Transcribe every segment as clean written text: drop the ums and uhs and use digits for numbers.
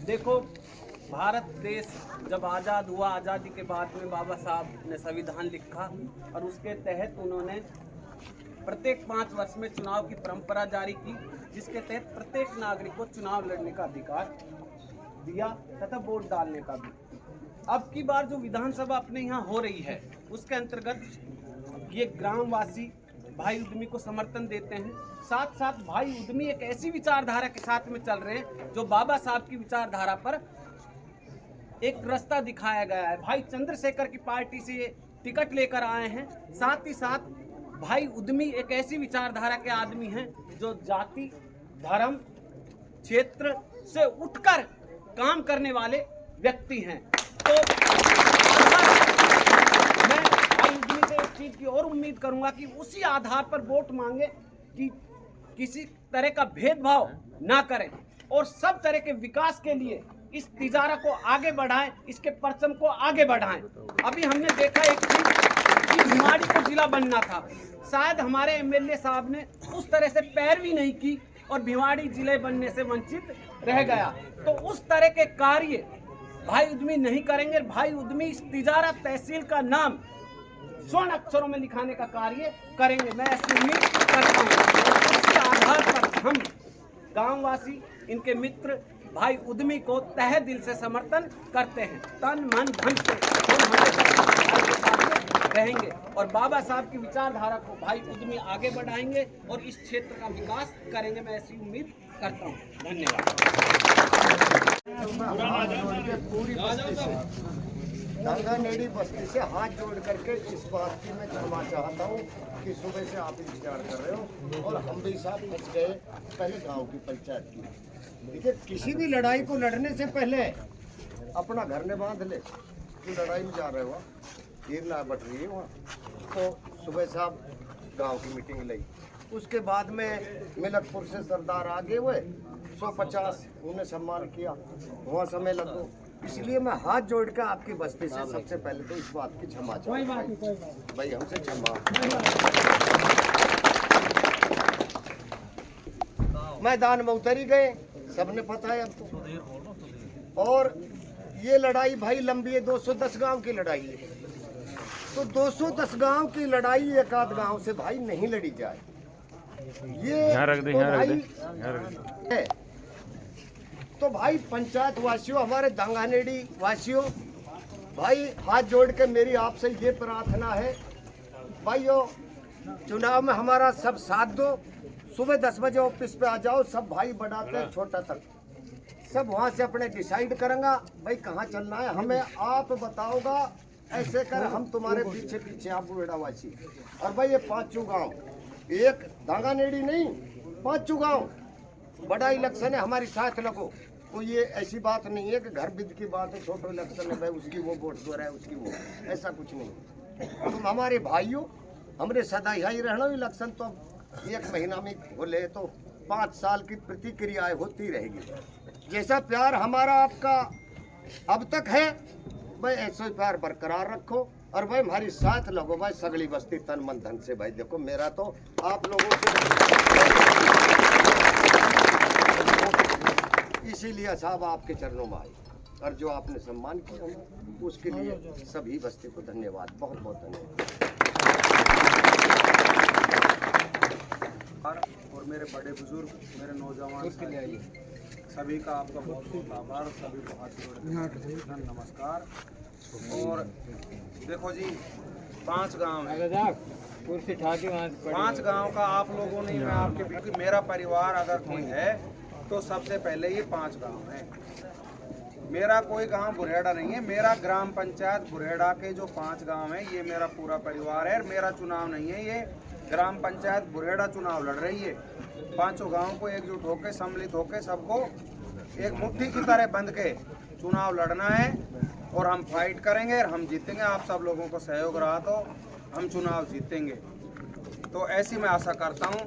देखो, भारत देश जब आज़ाद हुआ, आज़ादी के बाद में बाबा साहब ने संविधान लिखा और उसके तहत उन्होंने प्रत्येक 5 वर्ष में चुनाव की परंपरा जारी की, जिसके तहत प्रत्येक नागरिक को चुनाव लड़ने का अधिकार दिया तथा वोट डालने का भी। अब की बार जो विधानसभा अपने यहाँ हो रही है, उसके अंतर्गत ये ग्रामवासी भाई उद्यमी को समर्थन देते हैं। साथ साथ भाई उद्यमी एक ऐसी विचारधारा के साथ में चल रहे हैं जो बाबा साहब की विचारधारा पर एक रास्ता दिखाया गया है। भाई चंद्रशेखर की पार्टी से ये टिकट लेकर आए हैं। साथ ही साथ भाई उद्यमी एक ऐसी विचारधारा के आदमी हैं जो जाति, धर्म, क्षेत्र से उठकर काम करने वाले व्यक्ति हैं। तो मैं भाई उद्यमी से एक चीज की और उम्मीद करूंगा कि उसी आधार पर वोट मांगे कि किसी तरह का भेदभाव ना करें और सब तरह के विकास के लिए इस तिजारा को आगे बढ़ाएं, इसके परचम को आगे बढ़ाएं। अभी हमने देखा एक कि भिवाड़ी को जिला बनना था, शायद हमारे एमएलए साहब ने उस तरह से पैरवी नहीं की और भिवाड़ी जिले बनने से वंचित रह गया। तो उस तरह के कार्य भाई उद्यमी नहीं करेंगे। भाई उद्यमी इस तिजारा तहसील का नाम स्वर्ण अक्षरों में लिखाने का कार्य करेंगे, मैं ऐसी उम्मीद करता हूँ। इसके आधार पर हम गांववासी, इनके मित्र भाई उद्यमी को तहे दिल से समर्थन करते हैं। तन मन धन से हम हमेशा भाई के साथ रहेंगे और बाबा साहब की विचारधारा को भाई उद्यमी आगे बढ़ाएंगे और इस क्षेत्र का विकास करेंगे, मैं ऐसी उम्मीद करता हूँ। धन्यवाद। दांगानेड़ी बस्ती से हाथ जोड़ करके इस बात की मैं क्षमा चाहता हूँ कि सुबह से आप इंतजार कर रहे हो और हम भी साथ फंस गए पहले गांव की पंचायत की। देखिए, किसी भी लड़ाई को लड़ने से पहले अपना घर ने बांध ले। जो लड़ाई में जा रहे हो, हीर ना बट रही है वहाँ, तो सुबह से आप गाँव की मीटिंग ली। उसके बाद में मिलकपुर से सरदार आगे हुए 150 उन्हें सम्मान किया, वहाँ समय लगो। इसलिए मैं हाथ जोड़ कर आपकी बस्ती से सबसे पहले तो इस बात की क्षमा चाहता हूँ भाई, हमसे क्षमा। मैदान में उतर ही गए, सबने पता है अब तो। और ये लड़ाई भाई लंबी है, 210 गांव की लड़ाई है। तो 210 गांव की लड़ाई एक आध गांव से भाई नहीं लड़ी जाए, ये है। तो भाई पंचायत वासियों, हमारे दांगानेड़ी वासियों, भाई हाथ जोड़ के मेरी आपसे ये प्रार्थना है भाइयों, चुनाव में हमारा सब साथ दो। सुबह 10 बजे ऑफिस पे आ जाओ, सब भाई बढ़ाते हैं छोटा तक, सब वहाँ से अपने डिसाइड करेंगे भाई कहाँ चलना है, हमें आप बताओगा। ऐसे कर हम तुम्हारे पीछे पीछे आप बेड़ावासी। और भाई ये 5 गाँव, एक दांगानेड़ी नहीं, 5 गाँव बड़ा इलेक्शन है, हमारी साथ लगो। तो ये ऐसी बात नहीं है कि घर बिद की बात है, छोटा इलेक्शन है भाई उसकी वो वोट दो रहा है उसकी वो, ऐसा कुछ नहीं। तुम हमारे भाइयों, हमरे सदा ही रहना। इलेक्शन तो 1 महीना में बोले तो 5 साल की प्रतिक्रियाएं होती रहेगी। जैसा प्यार हमारा आपका अब तक है भाई, ऐसा ही प्यार बरकरार रखो और भाई हमारी साथ लगो भाई, सगली बस्ती तन मन धन से। भाई देखो, मेरा तो आप लोगों से इसीलिए साहब आपके चरणों में आए और जो आपने सम्मान किया उसके लिए सभी बस्ती को धन्यवाद, बहुत बहुत धन्यवाद। और मेरे बड़े बुजुर्ग, मेरे नौजवान सभी का आपका बहुत बहुत आभार, सभी को हाथ नमस्कार। और देखो जी, 5 गांव है, 5 गांव का आप लोगों ने, मैं आपके क्योंकि मेरा परिवार अगर कोई है तो सबसे पहले ये 5 गांव है। मेरा कोई गांव बुरेड़ा नहीं है, मेरा ग्राम पंचायत बुरेड़ा के जो 5 गांव है ये मेरा पूरा परिवार है। मेरा चुनाव नहीं है, ये ग्राम पंचायत बुरेड़ा चुनाव लड़ रही है। 5 गांव को एकजुट होकर, सम्मिलित होकर, सबको एक मुट्ठी की तरह बंध के चुनाव लड़ना है और हम फाइट करेंगे और हम जीतेंगे। आप सब लोगों को सहयोग रहा तो हम चुनाव जीतेंगे, तो ऐसी मैं आशा करता हूँ।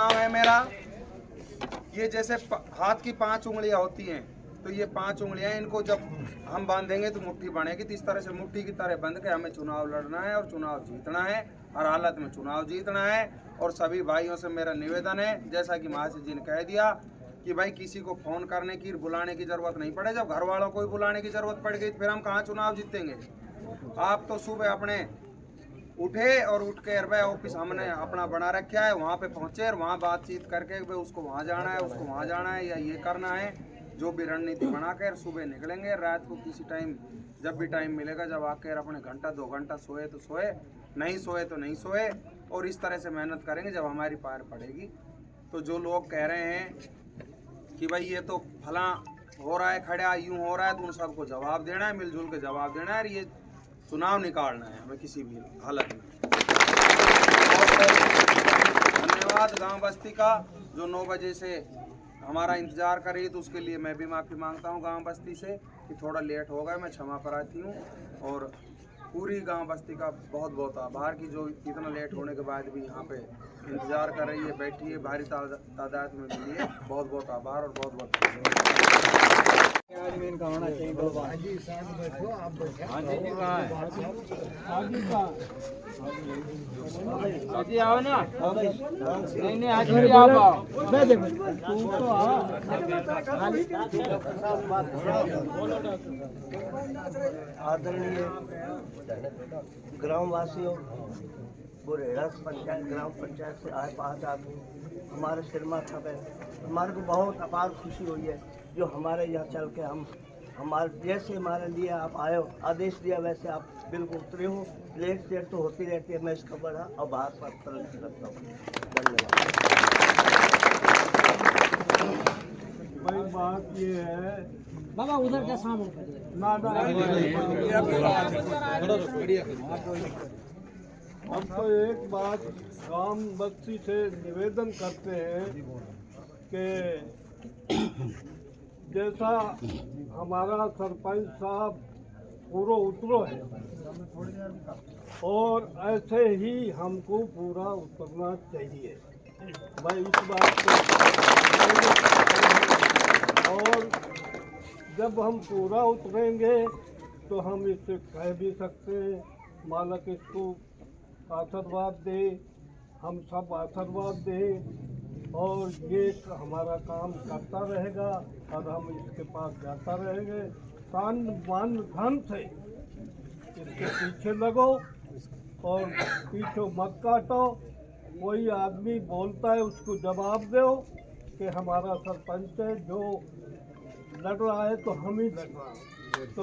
चुनाव है मेरा। ये जैसे हाथ की 5 उंगलियां होती हैं, तो ये 5 उंगलियां, इनको जब हम बांधेंगे तो मुट्ठी बनेगी। तो इस तरह से मुट्ठी की तरह बंध के हमें चुनाव लड़ना है और चुनाव जीतना है। हर हालत में चुनाव जीतना है। और सभी भाइयों से मेरा निवेदन है, जैसा कि महाशय जी ने कह दिया, कि भाई किसी को फोन करने की, बुलाने की जरूरत नहीं पड़े। जब घर वालों को ही बुलाने की जरूरत पड़ गई तो फिर हम कहाँ चुनाव जीतेंगे। आप तो सुबह अपने उठे और उठ के भाई ऑफिस हमने अपना बना रखा है, वहाँ पे पहुँचे और वहाँ बातचीत करके भाई उसको वहाँ जाना है, उसको वहाँ जाना है, या ये करना है, जो भी रणनीति बना कर सुबह निकलेंगे। रात को किसी टाइम, जब भी टाइम मिलेगा, जब आकर अपने घंटा 2 घंटा सोए तो सोए, नहीं सोए तो नहीं सोए, और इस तरह से मेहनत करेंगे जब हमारी पार पड़ेगी। तो जो लोग कह रहे हैं कि भाई ये तो फला हो रहा है, खड़ा यूं हो रहा है, तो उन सबको जवाब देना है, मिलजुल के जवाब देना है, और ये चुनाव निकालना है हमें किसी भी हालत में। धन्यवाद गांव बस्ती का, जो 9 बजे से हमारा इंतजार कर रही है, तो उसके लिए मैं भी माफ़ी मांगता हूं गांव बस्ती से कि थोड़ा लेट हो गया, मैं क्षमा प्रार्थी हूं। और पूरी गांव बस्ती का बहुत बहुत आभार कि जो इतना लेट होने के बाद भी यहाँ पे इंतजार कर रही है, बैठी है, भारी तादाद में मिली है। बहुत बहुत आभार और बहुत बहुत आओ ना, नहीं आज आप आओ। आदरणीय ग्रामवासियों, बुरेड़ा पंचायत ग्राम पंचायत से आए 5 आदमी हमारे सिर माथा पे, हमारे को बहुत अपार खुशी हुई है जो हमारे यहाँ चल के हम हमारे जैसे हमारे लिए आप आए हो, आदेश दिया वैसे आप बिल्कुल उतरे हो। लेट देर तो होती रहती है, मैं इसका बड़ा आभार प्रकट करता हूँ। धन्यवाद। भाई बात ये है बाबा उधर का सामने हम तो एक बात गांव बस्ती से निवेदन करते हैं कि जैसा हमारा सरपंच साहब पूरा उतरो है, और ऐसे ही हमको पूरा उतरना चाहिए। भाई इस बात को, और जब हम पूरा उतरेंगे तो हम इससे कह भी सकते हैं, मालक इसको आशीर्वाद दे, हम सब आशीर्वाद दें, और ये हमारा काम करता रहेगा और हम इसके पास जाता रहेंगे। तान मान धन से इसके पीछे लगो और पीछे मत काटो। कोई आदमी बोलता है उसको जवाब दो कि हमारा सरपंच है, जो लड़ रहा है तो हम ही लड़ रहा है। तो